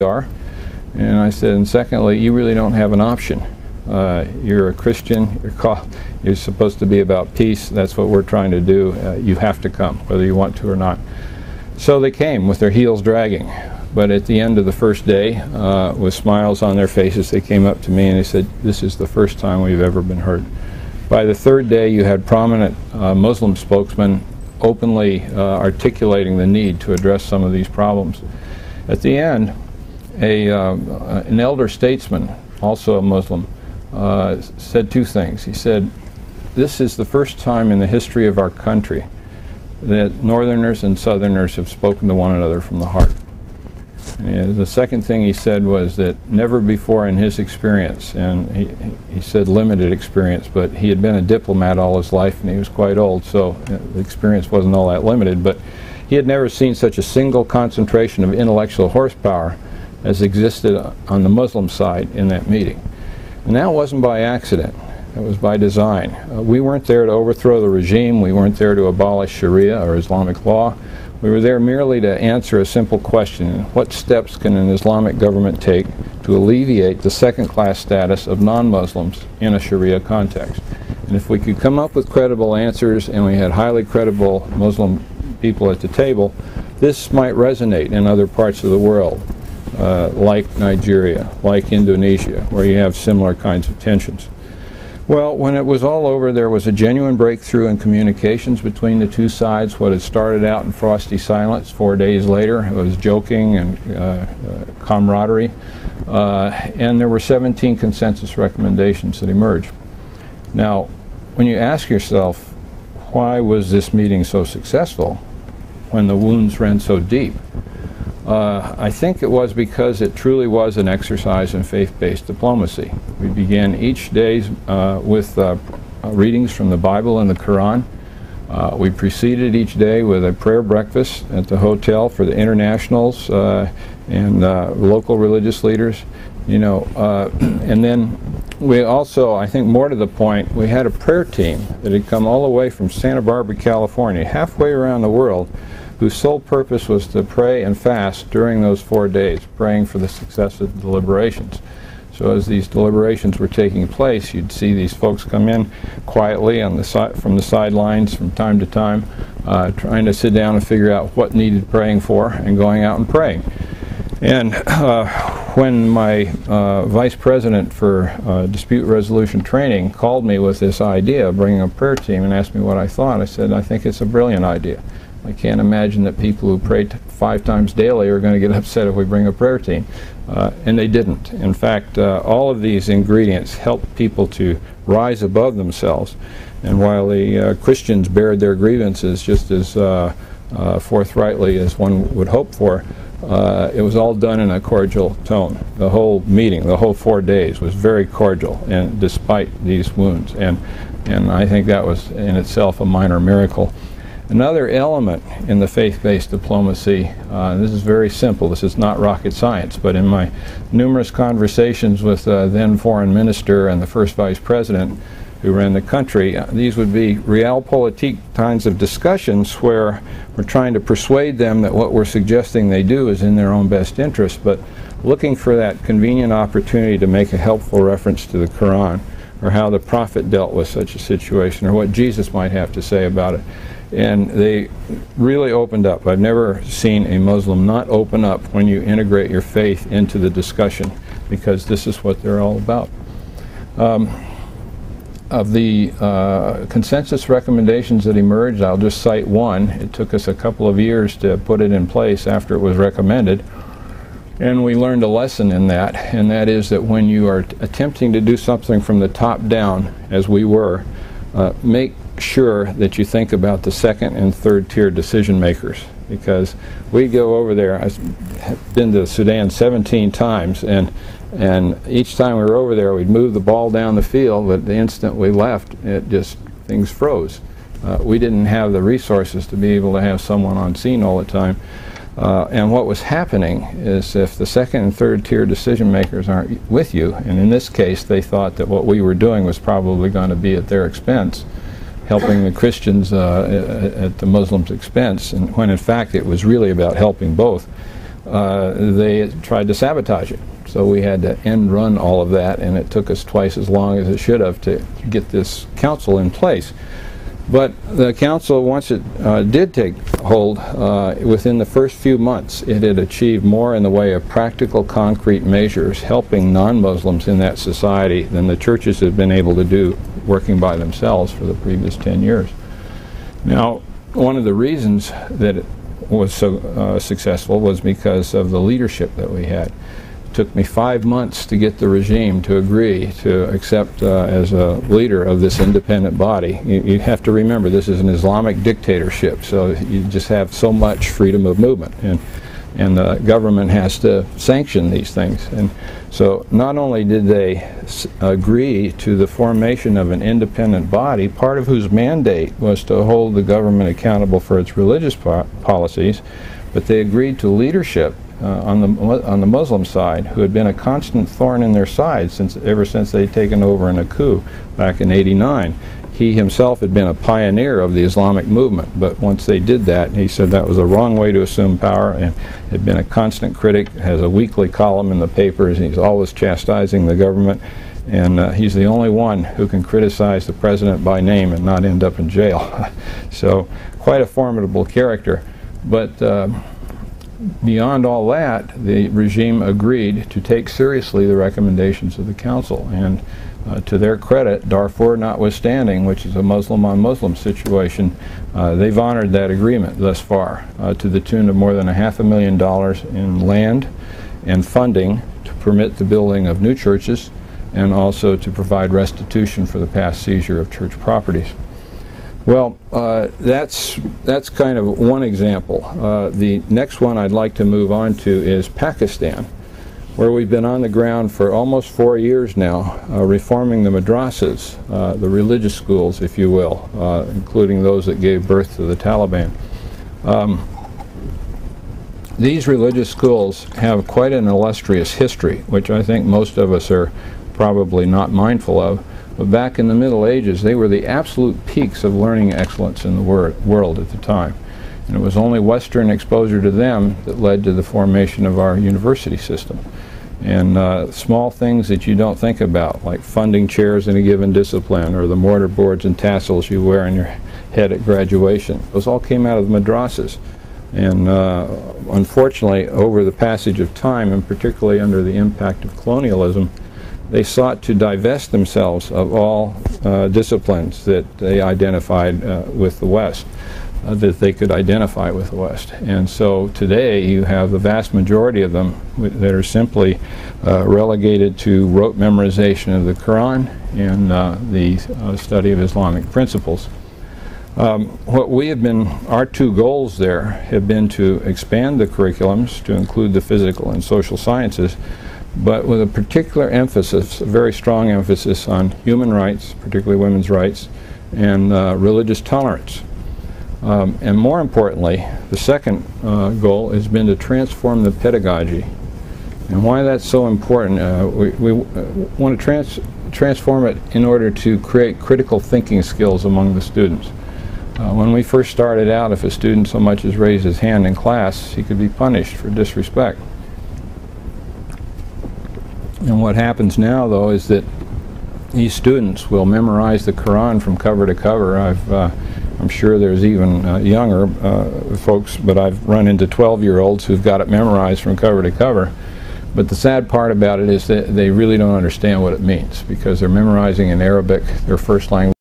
are. And I said, and secondly, you really don't have an option. You're a Christian, you're supposed to be about peace, that's what we're trying to do. You have to come, whether you want to or not. So they came with their heels dragging. But at the end of the first day, with smiles on their faces, they came up to me and they said, this is the first time we've ever been heard. By the third day, you had prominent Muslim spokesmen openly articulating the need to address some of these problems. At the end, an elder statesman, also a Muslim, said two things. He said, this is the first time in the history of our country that Northerners and Southerners have spoken to one another from the heart. And the second thing he said was that never before in his experience, and he said limited experience, but he had been a diplomat all his life and he was quite old, so the experience wasn't all that limited, but he had never seen such a single concentration of intellectual horsepower as existed on the Muslim side in that meeting. And that wasn't by accident, it was by design. We weren't there to overthrow the regime, we weren't there to abolish Sharia or Islamic law. We were there merely to answer a simple question: what steps can an Islamic government take to alleviate the second-class status of non-Muslims in a Sharia context? And if we could come up with credible answers and we had highly credible Muslim people at the table, this might resonate in other parts of the world, like Nigeria, like Indonesia, where you have similar kinds of tensions. Well, when it was all over, there was a genuine breakthrough in communications between the two sides. What had started out in frosty silence 4 days later, it was joking and camaraderie, and there were 17 consensus recommendations that emerged. Now, when you ask yourself, why was this meeting so successful when the wounds ran so deep? I think it was because it truly was an exercise in faith-based diplomacy. We began each day with readings from the Bible and the Quran. We preceded each day with a prayer breakfast at the hotel for the internationals and local religious leaders. You know, and then we also, I think more to the point, we had a prayer team that had come all the way from Santa Barbara, California, halfway around the world, whose sole purpose was to pray and fast during those 4 days, praying for the success of the deliberations. So as these deliberations were taking place, you'd see these folks come in quietly on the from the sidelines from time to time, trying to sit down and figure out what needed praying for and going out and praying. And when my vice president for dispute resolution training called me with this idea of bringing a prayer team and asked me what I thought, I said, I think it's a brilliant idea. I can't imagine that people who pray 5 times daily are going to get upset if we bring a prayer team. And they didn't. In fact, all of these ingredients help people to rise above themselves. And while the Christians bared their grievances just as forthrightly as one would hope for, it was all done in a cordial tone. The whole meeting, the whole 4 days was very cordial, and despite these wounds. And I think that was in itself a minor miracle. Another element in the faith-based diplomacy, this is very simple, this is not rocket science, but in my numerous conversations with the then foreign minister and the first vice president who ran the country, these would be realpolitik kinds of discussions where we're trying to persuade them that what we're suggesting they do is in their own best interest, but looking for that convenient opportunity to make a helpful reference to the Quran, or how the prophet dealt with such a situation, or what Jesus might have to say about it. And they really opened up. I've never seen a Muslim not open up when you integrate your faith into the discussion, because this is what they're all about. Of the consensus recommendations that emerged, I'll just cite one. It took us a couple of years to put it in place after it was recommended. And we learned a lesson in that, and that is that when you are attempting to do something from the top down, as we were, make sure that you think about the second and third tier decision makers, because we go over there. I've been to Sudan 17 times, and each time we were over there, we'd move the ball down the field, but the instant we left, things froze. We didn't have the resources to be able to have someone on scene all the time. And what was happening is, if the second and third tier decision makers aren't with you, and in this case they thought that what we were doing was probably going to be at their expense, helping the Christians at the Muslims' expense, and when in fact it was really about helping both. they tried to sabotage it. So we had to end run all of that, and it took us twice as long as it should have to get this council in place. But the council, once it did take hold, within the first few months, it had achieved more in the way of practical, concrete measures helping non-Muslims in that society than the churches had been able to do working by themselves for the previous 10 years. Now, one of the reasons that it was so successful was because of the leadership that we had. It took me 5 months to get the regime to agree to accept as a leader of this independent body. You have to remember, this is an Islamic dictatorship, so you just have so much freedom of movement, and the government has to sanction these things. And so not only did they agree to the formation of an independent body, part of whose mandate was to hold the government accountable for its religious policies, but they agreed to leadership on the Muslim side, who had been a constant thorn in their side ever since they'd taken over in a coup back in '89. He himself had been a pioneer of the Islamic movement, but once they did that, he said that was the wrong way to assume power, and had been a constant critic, has a weekly column in the papers, and he's always chastising the government, and he's the only one who can criticize the president by name and not end up in jail. So quite a formidable character. But beyond all that, the regime agreed to take seriously the recommendations of the council, and to their credit, Darfur notwithstanding, which is a Muslim-on-Muslim situation, they've honored that agreement thus far to the tune of more than $500,000 in land and funding to permit the building of new churches, and also to provide restitution for the past seizure of church properties. Well, that's kind of one example. The next one I'd like to move on to is Pakistan, where we've been on the ground for almost 4 years now, reforming the madrasas, the religious schools, if you will, including those that gave birth to the Taliban. These religious schools have quite an illustrious history, which I think most of us are probably not mindful of. But back in the Middle Ages, they were the absolute peaks of learning excellence in the world at the time. And it was only Western exposure to them that led to the formation of our university system. And small things that you don't think about, like funding chairs in a given discipline, or the mortar boards and tassels you wear on your head at graduation, those all came out of the madrasas. And unfortunately, over the passage of time, and particularly under the impact of colonialism, they sought to divest themselves of all disciplines that they identified with the West, that they could identify with the West. And so today you have the vast majority of them that are simply relegated to rote memorization of the Quran and the study of Islamic principles. What we have been, our two goals there have been to expand the curriculums to include the physical and social sciences, but with a particular emphasis, a very strong emphasis on human rights, particularly women's rights, and religious tolerance. And more importantly, the second goal has been to transform the pedagogy. And why that's so important, we want to transform it in order to create critical thinking skills among the students. When we first started out, if a student so much as raised his hand in class, he could be punished for disrespect. And what happens now, though, is that these students will memorize the Quran from cover to cover. I'm sure there's even younger folks, but I've run into 12-year-olds who've got it memorized from cover to cover. But the sad part about it is that they really don't understand what it means, because they're memorizing in Arabic, their first language.